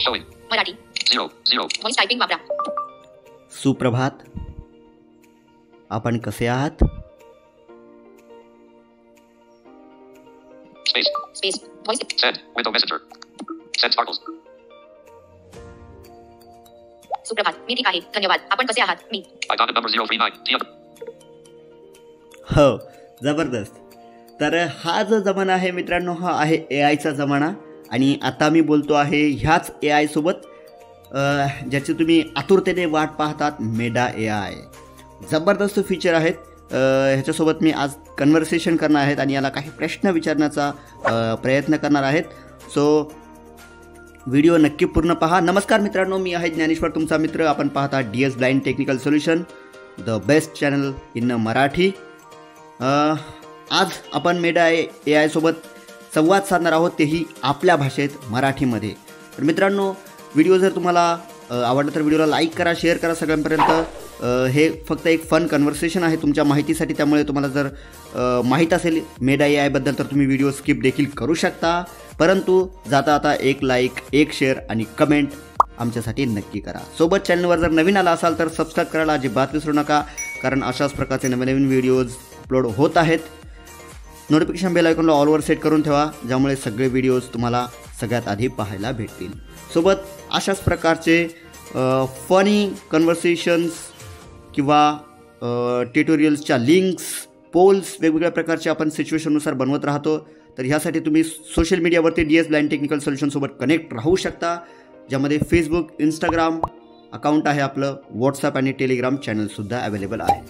Showing. Marathi 0. Voice typing वापरा. सुप्रभात. आपण कसे आहात? Space. Space voice Send. Window messenger. Send sparkles. सुप्रभात. मी ठीक आहे. धन्यवाद. आपण कसे आहात? मी Icon number 039. T. हो, जबरदस्त. तर हा जो जमाना आहे मित्रांनो, हा आहे AI चा जमाना. आणि आता मी बोलतो आहे ह्याच AI सोबत ज्याची तुम्ही आतुरतेने वाट पाहतात, मेडा AI. जबरदस्त फीचर आहेत. ह्याच्यासोबत मी आज कन्व्हर्सेशन करणार आहेत आणि याला काही प्रश्न विचारण्याचा प्रयत्न करणार आहेत. सो व्हिडिओ नक्की पूर्ण पहा. नमस्कार मित्रांनो, मी आहे ज्ञानेश्वर, तुमचा मित्र. आपण पाहता DS blind technical solution, the best channel in Marathi. आज आपण मेडा AI सोबत संवाद साधणार आहोत, तेही आपल्या भाषेत, मराठीमध्ये. तर मित्रांनो, व्हिडिओ जर तुम्हाला आवडला तर व्हिडिओला लाईक करा, शेअर करा सगळ्यांपर्यंत. हे फक्त एक फन कन्व्हर्सेशन आहे तुमच्या माहितीसाठी. त्यामुळे तुम्हाला जर माहीत असेल मेडा AI बद्दल तर तुम्ही व्हिडिओ स्किप देखील करू शकता. परंतु जाता आता एक लाईक, एक शेअर आणि कमेंट आमच्यासाठी नक्की करा. सोबत चॅनलवर जर नवीन आला असाल तर सबस्क्राईब करायला अजिबात विसरू नका, कारण अशाच प्रकारचे नवीन व्हिडिओज अपलोड होत आहेत. नोटिफिकेशन बेल आयकॉनला ऑलवर सेट करून ठेवा, ज्यामुळे सगळे व्हिडिओज तुम्हाला सगळ्यात आधी पाहायला भेटतील. सोबत अशाच प्रकारचे फनी कन्व्हर्सेशन्स किंवा ट्युटोरियल्सच्या लिंक्स, पोल्स वेगवेगळ्या प्रकारचे आपण सिच्युएशननुसार बनवत राहतो. तर ह्यासाठी तुम्ही सोशल मीडियावरती DS ब्लाइंड टेक्निकल सोल्युशनसोबत कनेक्ट राहू शकता, ज्यामध्ये फेसबुक, इंस्टाग्राम अकाउंट आहे आपलं, व्हॉट्सअप आणि टेलिग्राम चॅनलसुद्धा अवेलेबल आहे.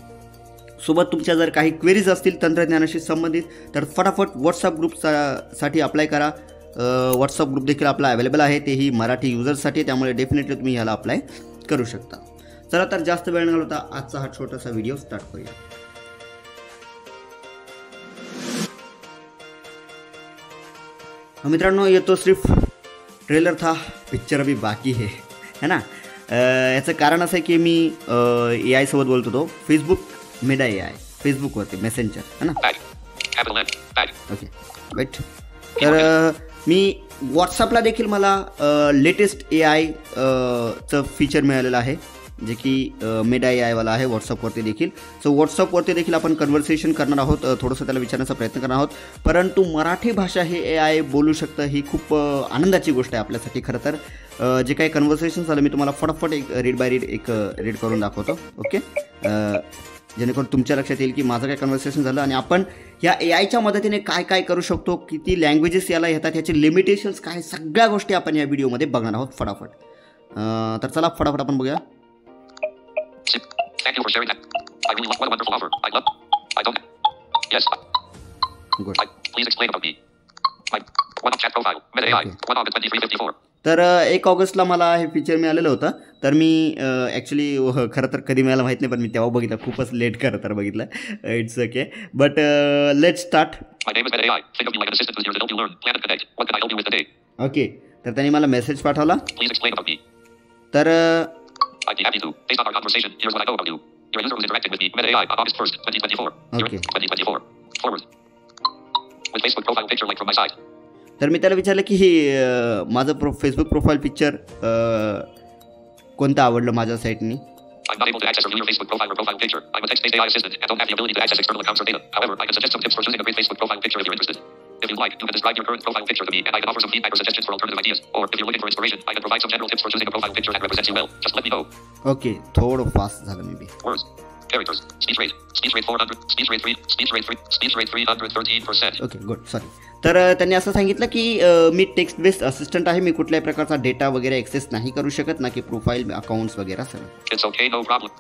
सोबत तुमच्या जर काही क्वेरीज असतील तंत्रज्ञानाशी संबंधित तर फटाफट व्हॉट्सअप ग्रुपसाठी अप्लाय करा. व्हॉट्सअप ग्रुप देखील आपला अवेलेबल आहे, तेही मराठी युजर्ससाठी. त्यामुळे डेफिनेटली तुम्ही ह्याला अप्लाय करू शकता. चला तर जास्त वेळ न घालवता आजचा हा छोटासा व्हिडिओ स्टार्ट करूया. मित्रांनो, ये तो सिर्फ ट्रेलर था, पिक्चर अभी बाकी है ना. याचं कारण असं आहे की मी AI सोबत बोलत होतो. फेसबुक मेडा AI फेसबुकवरती मेसेंजर है ना. Okay wait. तर मी व्हॉट्सअपला देखील मला लेटेस्ट AI चं फीचर मिळालेलं आहे, जे की मेडा AIवाला आहे व्हॉट्सअपवरती देखील. सो व्हॉट्सअपवरती देखील आपण कन्व्हर्सेशन करणार आहोत, थोडंसं त्याला विचारण्याचा प्रयत्न करणार आहोत. परंतु मराठी भाषा हे AI बोलू शकतं, ही खूप आनंदाची गोष्ट आहे आपल्यासाठी. खरं तर जे काही कन्व्हर्सेशन झालं मी तुम्हाला फटाफट एक रीड बाय रीड करून दाखवतो. ओके, जेणेकरून तुमच्या लक्षात येईल की माझं काय कन्व्हर्सेशन झालं आणि आपण ह्या AIच्या मदतीने काय काय करू शकतो, किती लँग्वेजेस याला येतात, ह्याचे लिमिटेशन्स काय, सगळ्या गोष्टी आपण या व्हिडिओमध्ये बघणार आहोत फटाफट. तर चला फटाफट आपण बघूया. Thank you for sharing that. I really what a wonderful offer. I don't. Yes. Good. Please explain about me. My one chat profile. Meta AI. 1 August 2354. तर 1 ऑगस्टला मला हे फीचर मिळालेलं होतं. तर मी ॲक्च्युली खरं तर कधी मिळायला माहीत नाही, पण मी तेव्हा बघितलं, खूपच लेट खरं तर बघितलं. It's okay, but let's start. My name is Meta AI. Think of me like an assistant who's here to help you learn, plan and connect. What can I help you with today? Okay, तर त्यांनी मला message पाठवला. Please explain about me. तर I'd be happy to. Based on our conversation, here's what I know about you. You're a user who's interacting with me, Meta AI, on August 1st, 2024. You're Okay. 2024. Forward. With Facebook profile picture like from my side. तर मी त्याला विचारलं की हे माझं Facebook profile picture कोणतं आवडलं माझ्या साईटनी. I'm not able to access or view your Facebook profile or profile picture. I'm a text-based AI assistant and don't have the ability to access external accounts or data. However, I can suggest some tips for choosing a great Facebook profile picture if you're interested. If you'd like, you can describe your current profile picture to me and I can offer some feedback or suggestions for alternative ideas. Or if you're looking for inspiration, I can provide some general tips for choosing a profile picture that represents you well. Just let me know. Okay, थोडं fast झालं may be. Words. Characters. Speech rate 400. Speech rate 313%. Okay good, sorry. तर त्यांनी असं सांगितलं की मी text based assistant आहे, मी कुठल्याही प्रकारचा डेटा वगैरे ॲक्सेस नाही करू शकत, ना की प्रोफाईल, अकाउंट्स वगैरे सगळं. It's okay, no problem.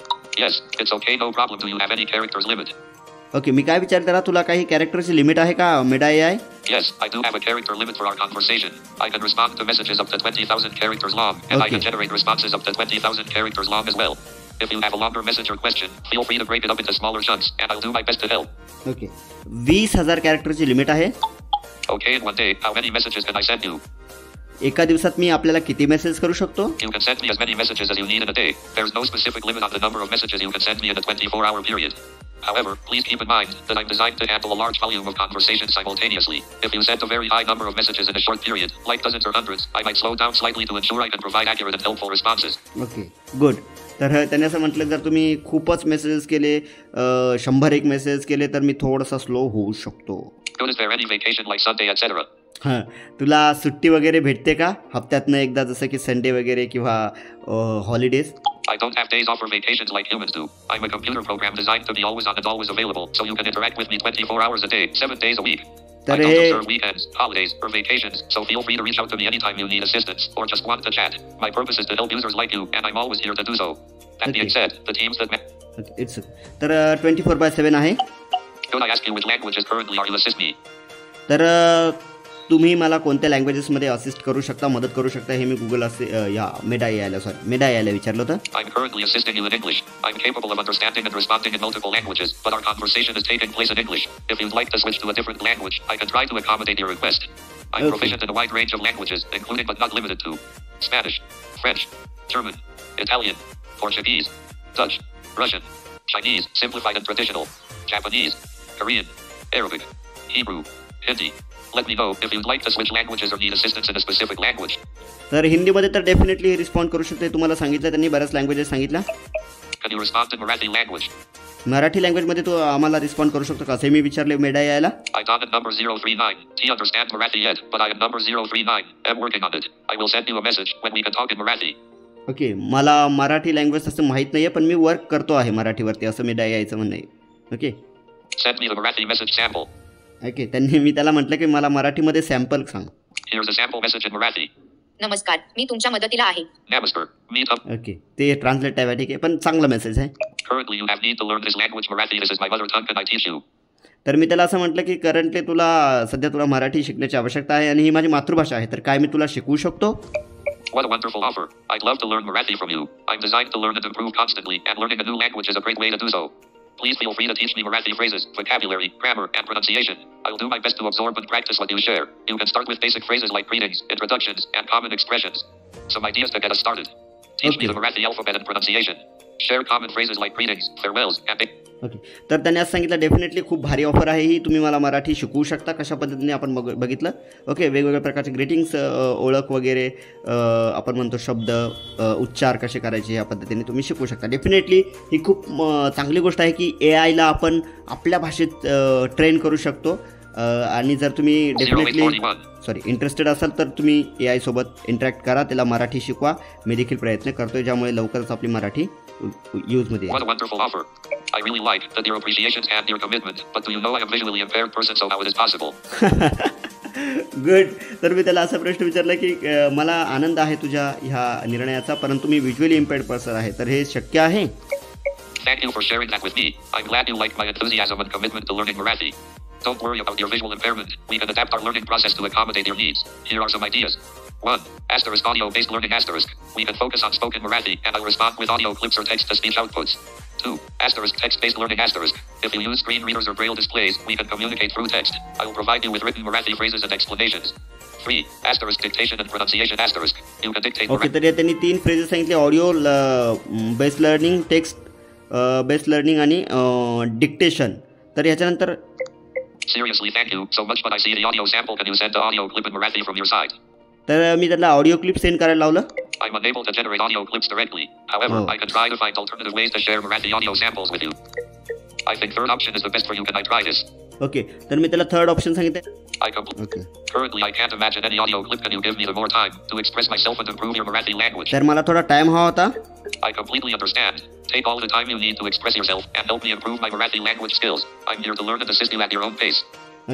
Yes, it's okay, no problem. Do you have any characters limit? Okay, मी काय विचार करा, तुला काही कॅरेक्टरची लिमिट आहे का Meta AI? Yes, I do have a character limit for our conversation. I can respond to messages up to 20,000 characters long, and I can generate responses up to 20,000 characters long as well. If you have a longer message or question, feel free to break it up into smaller chunks, and I'll do my best to help. Okay, 20,000 कॅरेक्टरची limit आहे. Okay, in one day, how many messages can I send you? एका दिवसात मी आपल्याला किती message करू शकतो? You can send me as many messages as you need in a day. There's no specific limit on the number of messages you can send me in a 24-hour period. However, please keep in mind that I'm designed to handle a large volume of conversations simultaneously. If you send a very high number of messages in a short period, like dozens or hundreds, I might slow down slightly to ensure I can provide accurate and helpful responses. Okay good. तर त्याने असं म्हटलं जर तुम्ही खूपच messages केले 100 message केले तर मी थोडासा स्लो होऊ शकतो. Good, is there any vacation like Sunday, etc.? हां, तुला सुट्टी वगैरे भेटते का हप्त्यातनं एकदा, जसं की संडे वगैरे किंवा holidays? I don't have days off or vacations like humans do. I'm a computer program designed to be always on and always available, so you can interact with me 24 hours a day, 7 days a week. I don't observe weekends, holidays, or vacations, so feel free to reach out to me anytime you need assistance or just want to chat. My purpose is to help users like you, and I'm always here to do so. That being said, the teams that... it's तर 24/7 आहे. Could I ask you which languages currently are you assist me? तर तुम्ही मला कोणत्या लँग्वेजेसमध्ये assist करू शकता, मदत करू शकता, हे मी गुगल या मेडा यायला विचारलं होतं. I'm currently assisting you in English. I'm capable of understanding and responding in multiple languages, but our conversation is taking place in English. If you'd like to switch to a different language, I can try to accommodate your request. I'm proficient in a wide range of languages, including but not limited to Spanish, French, German, Italian, Portuguese, Dutch, Russian, Chinese, simplified and traditional, Japanese, Korean, Arabic, Hebrew, Hindi. Let me know if you'd like to switch languages or need assistance in a specific language. तर हिंदीमध्ये तर definitely respond करू शकते. तुम्हाला सांगितलं त्यांनी बऱ्याच languages सांगितल्या. Can you respond in Marathi language? Marathi लँग्वेजमध्ये तू आम्हाला रिस्पॉन्ड करू शकतो का, असे मी विचारले मेडा यायला. I got it number 039. He understands Marathi yet, but I am number 039. I'm working on it. I will send you a message when we can talk in Marathi. Okay, मला Marathi language तसं माहीत नाही आहे, पण मी वर्क करतो आहे मराठीवरती, असं मेडा यायचं म्हणणं आहे. Okay, Send me the Marathi message sample. Okay. मी त्याला म्हटलं की मला मराठीमध्ये सॅम्पल सांग. Here's a sample message in Marathi. नमस्कार, मी तुमच्या मदतीला आहे. Namaskar. Meet up. ओके, ते ट्रान्सलेट आहे, ठीक आहे, पण चांगला मेसेज आहे. Currently you have need to learn this language Marathi. This is my mother tongue and I teach you. तर मी त्याला असं म्हटलं की करंटली सध्या तुला मराठी शिकण्याची आवश्यकता आहे आणि ही माझी मातृभाषा आहे, तर काय मी तुला शिकवू शकतो? What a wonderful offer. I'd love to learn Marathi from you. I'm designed to learn and improve constantly, and learning a new language is a great way to do so. Please feel free to teach me Marathi phrases, vocabulary, grammar, and pronunciation. I will do my best to absorb and practice what you share. You can start with basic phrases like greetings, introductions, and common expressions. Some ideas to get us started. Teach me the Marathi alphabet and pronunciation. Share common phrases like greetings, farewells, and okay. तर त्याने असं सांगितलं definitely खूप भारी offer आहे ही, तुम्ही मला मराठी शिकवू शकता. कशा पद्धतीने आपण बघितलं. ओके, वेगवेगळ्या प्रकारचे ग्रीटिंग्स, ओळख वगैरे, आपण म्हणतो शब्द, उच्चार कसे करायचे, ह्या पद्धतीने तुम्ही शिकवू शकता. डेफिनेटली ही खूप चांगली गोष्ट आहे की AI ला आपण आपल्या भाषेत ट्रेन करू शकतो. आणि जर तुम्ही डेफिनेटली इंटरेस्टेड असाल तर तुम्ही AI सोबत इंटरॅक्ट करा, त्याला मराठी शिकवा. मी देखील प्रयत्न करतोय, ज्यामुळे लवकरच आपली Marathi यूजमध्ये. What a wonderful offer. I really like that your appreciation and your commitment, but do you know I am visually impaired person, so how it is possible? Good. तर मी त्याला असा प्रश्न विचारला की मला आनंद आहे तुझ्या ह्या निर्णयाचा, परंतु मी व्हिज्युअली इम्पेअर्ड पर्सन आहे, तर हे शक्य आहे? Thank you for sharing that with me. I'm glad you like my enthusiasm and commitment to learning Marathi. Don't worry about your visual impairment. We can adapt our learning process to accommodate your needs. Here are some ideas. 1. Audio-based learning *. We can focus on spoken Marathi, and I'll respond with audio clips or text-to-speech outputs. 2. Text-based learning *. If you use screen readers or braille displays, we can communicate through text. I will provide you with written Marathi phrases and explanations. 3. Dictation and pronunciation *. You can dictate. Okay, तर त्यांनी 3 phrases सांगितले: audio based learning, text based learning आणि dictation. तर याच्यानंतर Seriously, thank you so much, but I see the audio sample. Can you send the audio clip in Marathi from your side? तर मी त्यांना audio clip send करायला लावलं. I'm unable to generate audio clips directly. However, I can try to find alternative ways to share Marathi audio samples with you. I think third option is the best for you. Can I try this? Okay, तर मी त्याला third option सांगितलं. Okay. Currently, I can't imagine any audio clip. Can you give me the more time to express myself and improve your Marathi language? तर मला थोडा time हवा होता. I completely understand. Take all the time you need to express yourself and help me improve my Marathi language skills. I'm here to learn and assist you at your own pace.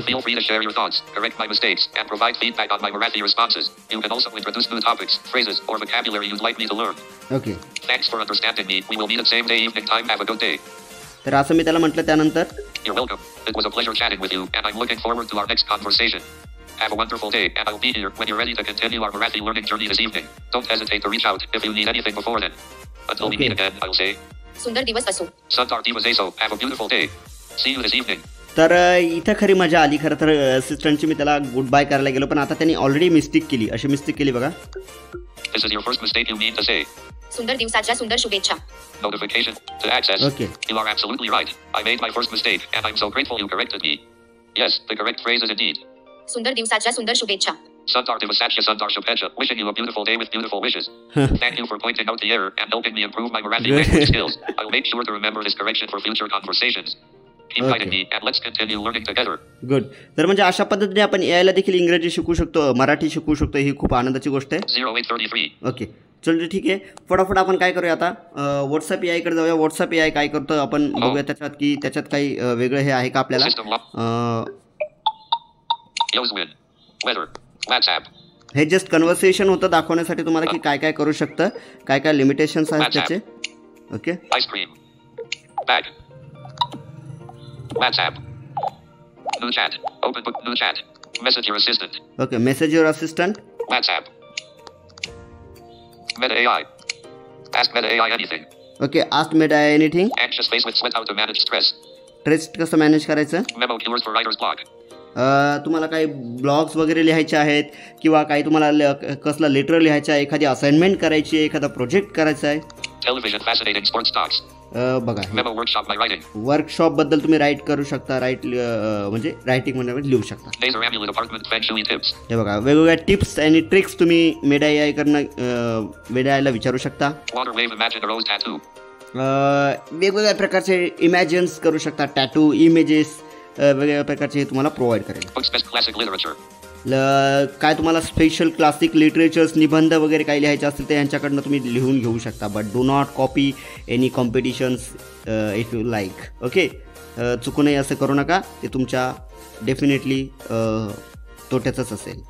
Feel free to share your thoughts, correct my mistakes, and provide feedback on my Marathi responses. You can also introduce new topics, phrases, or vocabulary you'd like me to learn. Okay. Thanks for understanding me. We will meet at same day evening time. Have a good day. तर असं मी त्याला म्हटलं. त्यानंतर You're welcome. It was a pleasure chatting with you, and I'm looking forward to our next conversation. Have a wonderful day, and I'll be here when you're ready to continue our Marathi learning journey this evening. Don't hesitate to reach out if you need anything before then. Until we meet again, I'll say. सुंदर दिवस असो. Sundar Divas Aso. Have a beautiful day. See you this evening. तर इथं खरी मजा आली. खरं तर असिस्टंटची मी त्याला गुड बाय करायला गेलो, पण आता त्यांनी ऑलरेडी मिस्टेक केली. अशी मिस्टेक केली बघा. This is your first mistake you mean to say. सुंदर दिवसाच्या सुंदर शुभेच्छा. Notification to access. Okay. You are absolutely right. I made my first mistake, and I'm so grateful you corrected me. Yes, the correct phrase is indeed. सुंदर दिवसाच्या सुंदर शुभेच्छा. Sundar Divasatya Sundar Shubhechha, wishing you a beautiful day with beautiful wishes. Thank you for pointing out the error and helping me improve my Marathi language skills. I'll make sure to remember this correction for future conversations. Keep guiding me and let's continue learning together. Good. तर म्हणजे अशा पद्धतीने आपण एआयला देखील इंग्रजी शिकू शकतो, मराठी शिकू शकतो. ही खूप आनंदाची गोष्ट आहे. 0833. ओके, चल ठीक आहे. फटाफट आपण काय करूया आता, व्हॉट्सअप ए आयकडे जाऊया. व्हॉट्सअप ए आय काय करतं आपण बघूया त्याच्यात, की त्याच्यात काही वेगळं हे आहे का आपल्याला. System lock. Yoswin. Weather. WhatsApp. हे जस्ट कन्व्हर्सेशन होतं दाखवण्यासाठी तुम्हाला की काय काय करू शकतं, काय काय लिमिटेशन्स आहेत त्याचे. Okay. Ice cream. Bag. WhatsApp. New chat. Open book. New chat. Message your assistant. Okay, message your assistant. WhatsApp. Meta AI. Ask Meta AI anything. Okay, ask Meta anything. Anxious face with sweat how to manage stress. Stress कसं manage करायचं. Memo cures for writer's block. तुम्हाला काही blogs वगैरे लिहायचे आहेत किंवा काही तुम्हाला कसला लेटर लिहायचं आहे, एखादी असाइनमेंट करायची आहे, एखादा प्रोजेक्ट करायचा आहे. Television fascinating sports talks. बघा, Memo workshop by writing. वर्कशॉपबद्दल तुम्ही राईट करू शकता. म्हणजे रायटिंग मध्ये लिहू शकता. Laser amulet apartment feng shui tips. हे बघा, वेगवेगळ्या टिप्स आणि ट्रिक्स तुम्ही मेडा ए आयकडनं मेडा आयला विचारू शकता. Water wave imagine a rose tattoo. वेगवेगळ्या प्रकारचे इमॅजिन्स करू शकता. टॅटू, इमेजेस वेगवेगळ्या प्रकारचे हे तुम्हाला प्रोव्हाइड करेल. Books best classic literature. काय तुम्हाला स्पेशल क्लासिक लिटरेचर्स, निबंध वगैरे काही लिहायचे असतील तर यांच्याकडनं तुम्ही लिहून घेऊ शकता. But do not copy any competitions if you like. Okay, चुकूनही असं करू नका, ते तुमच्या डेफिनेटली तोट्याचंच असेल.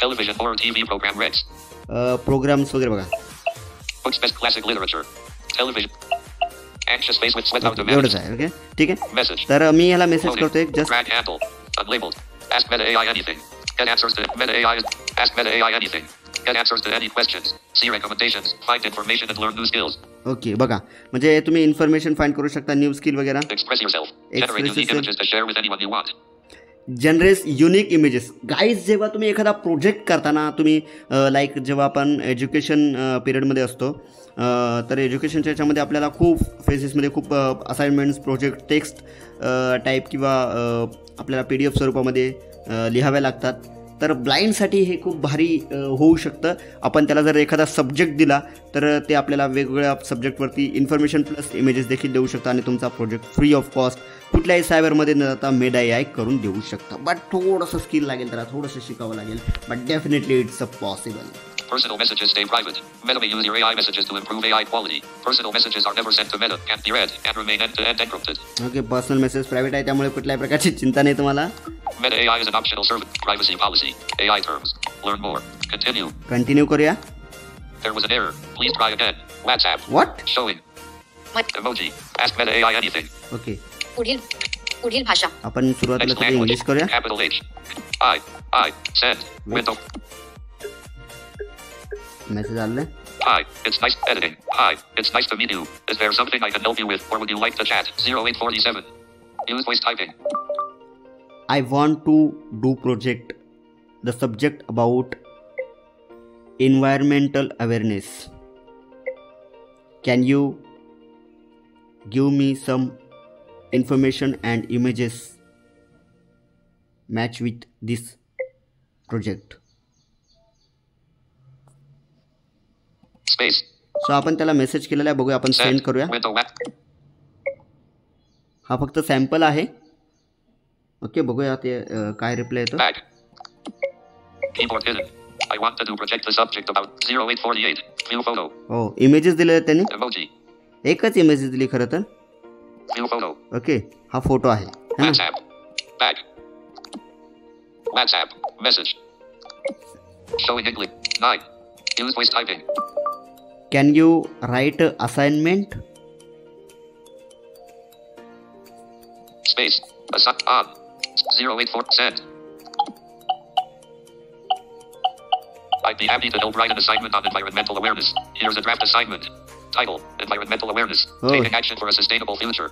Television horror TV program recs. Programmes वगैरे बघा. Books best classic literature. Television. Anxious face with sweat how to एवढंच manage. आहे. ओके, ठीक आहे. Message. तर मी ह्याला मेसेज Loading. करतोय just. Drag handle. Unlabeled. Ask Meta AI anything. Get answers to Meta AI. Ask Meta AI anything. Get answers to any questions. See recommendations. Find information and learn new skills. Okay, बघा, म्हणजे तुम्ही information find करू शकता, new skill वगैरे. Express yourself. Generate unique yourself. images to share with anyone you want. Generate unique images. Guys, जेव्हा तुम्ही एखादा project करताना तुम्ही लाईक जेव्हा आपण एज्युकेशन पिरियडमध्ये असतो, तर एज्युकेशनच्या याच्यामध्ये आपल्याला खूप फेजेसमध्ये खूप असाइनमेंट्स, प्रोजेक्ट, टेक्स्ट टाईप किंवा आपल्याला PDF स्वरूपामध्ये लिहाव्या लागतात. तर ब्लाइंडसाठी हे खूप भारी होऊ शकतं. आपण त्याला जर एखादा सब्जेक्ट दिला तर ते आपल्याला वेगवेगळ्या सब्जेक्टवरती इन्फॉर्मेशन प्लस इमेजेस देखील देऊ शकतं आणि तुमचा प्रोजेक्ट फ्री ऑफ कॉस्ट कुठल्याही सायबरमध्ये न जाता मेडा AI करून देऊ शकता. बट थोडंसं स्किल लागेल, त्याला थोडंसं शिकावं लागेल. But definitely it's a possible. Personal messages stay private. Meta may use your AI messages to improve AI quality. Personal messages are never sent to Meta, can't be read, and remain end-to-end encrypted. Okay, personal message private आहे, त्यामुळे कुठल्याही प्रकारची चिंता नाही तुम्हाला. Meta AI is an optional service. Privacy policy. AI terms. Learn more. Continue. Continue करूया. There was an error. Please try again. WhatsApp. What? Showing. Emoji. Ask Meta AI anything. Okay, पुढील भाषा. आपण सुरुवातीला Next थोडी English language. करूया. Capital H. I. Send. Window. Message आलेला. Hi. It's nice editing. Hi. It's nice to meet you. Is there something I can help you with, or would you like to chat? 0847. Use voice typing. I want to do project. The subject about environmental awareness. Can you give me some information and images match with this project? Space. So आपण त्याला message केलेला आहे, बघूया आपण send Send. करूया. Window. हा फक्त sample आहे. ओके, बघूया ते काय रिप्लाय येतो. Back. Keyboard hidden. I want to do project the subject about 0848. View photo. हो, इमेजेस दिले आहेत त्यांनी. Emoji. एकच इमेजेस दिली खरं तर. View photo. ओके, हा फोटो आहे है ना. WhatsApp. Back. WhatsApp. Message. Showing English. 9. Use voice typing. Can you write a assignment? Space. On. 084. Send. I'd be happy to help write an assignment on environmental awareness. Here's a draft assignment. Title: Environmental awareness. Oh. Taking action for a sustainable future.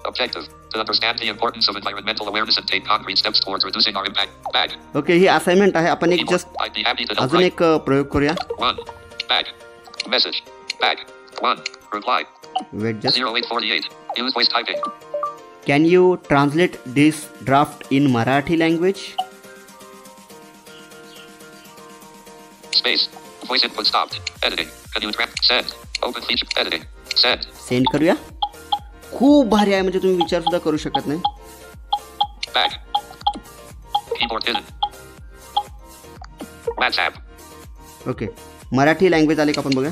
Objective: to understand the importance of environmental awareness and take concrete steps towards reducing our impact. Bag. Okay, he assignment आहे. आपण एक Keyboard. Just I'd be happy to help अजून write. एक प्रयोग करूया. 1. Bag. Message. Back. 1. Reply. Wait just. 0848. Use voice typing. Can you translate this draft in Marathi language? Space. Voice input stopped. Editing. Can you send? Open feature. Editing. Send. Send करूया. खूप भारी आहे, म्हणजे तुम्ही विचार सुद्धा करू शकत नाही. Back. Keyboard hidden. WhatsApp. Okay, Marathi language आले का आपण बघा.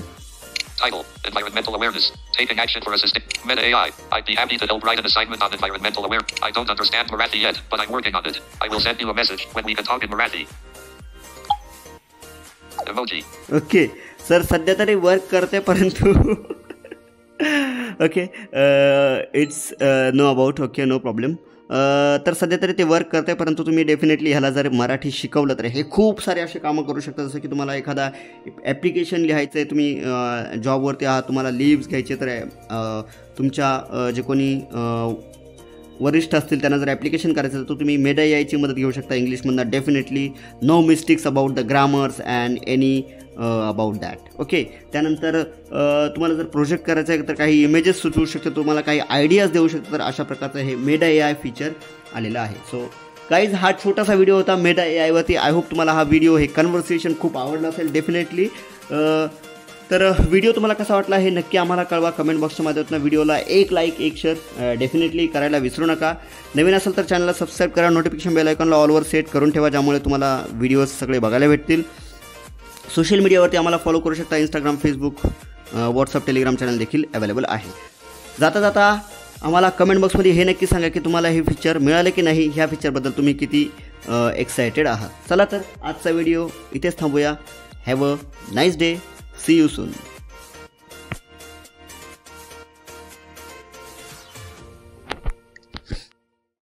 Title. Environmental awareness. Taking action for assisting. Meta AI. I'd be happy to help write an assignment on environmental awareness. I don't understand Marathi yet, but I'm working on it. I will send you a message when we can talk in Marathi. Emoji. Okay sir, सध्या तरी work करते, परंतु okay it's no about. Okay, no problem. तर सध्या तरी ते work करते, परंतु तुम्ही डेफिनेटली ह्याला जर मराठी शिकवलं तर हे खूप सारे असे कामं करू शकता. जसं की तुम्हाला एखादा ॲप्लिकेशन लिहायचं आहे, तुम्ही जॉबवरती आहात, तुम्हाला लिव्स घ्यायचे, तर तुमच्या जे कोणी वरिष्ठ असतील त्यांना जर ॲप्लिकेशन करायचं तर तुम्ही मेडा एआयची मदत घेऊ शकता इंग्लिशमधनं. Definitely no mistakes about the grammars and any about that. Okay, त्यानंतर तुम्हाला जर प्रोजेक्ट करायचं आहे तर काही इमेजेस सुचवू शकते, तुम्हाला काही आयडियाज देऊ शकते. तर अशा प्रकारचं हे मेडा एआय फीचर आलेलं आहे. सो गाईज, हा छोटासा व्हिडिओ होता मेडा एआयवरती. आय होप तुम्हाला हा व्हिडिओ, हे कन्व्हर्सेशन खूप आवडलं असेल डेफिनेटली. तर व्हिडिओ तुम्हाला कसा वाटला हे नक्की आम्हाला कळवा कमेंट बॉक्सच्या माध्यमातून. व्हिडिओला एक लाईक, एक शेअर डेफिनेटली करायला विसरू नका. नवीन असेल तर चॅनलला सबस्क्राईब करा, नोटिफिकेशन बेल आयकॉनला ऑलवर सेट करून ठेवा, ज्यामुळे तुम्हाला व्हिडिओज सगळे बघायला भेटतील. सोशल मीडियावरती आम्हाला फॉलो करू शकता. Instagram, Facebook, WhatsApp, Telegram channel देखील अवेलेबल आहे. जाता जाता आम्हाला कमेंट बॉक्समध्ये हे नक्की सांगा की तुम्हाला हे फीचर मिळाले की नाही, ह्या फीचरबद्दल तुम्ही किती एक्सायटेड आहात. चला तर आजचा व्हिडिओ इथेच थांबूया. Have a nice day. See you soon.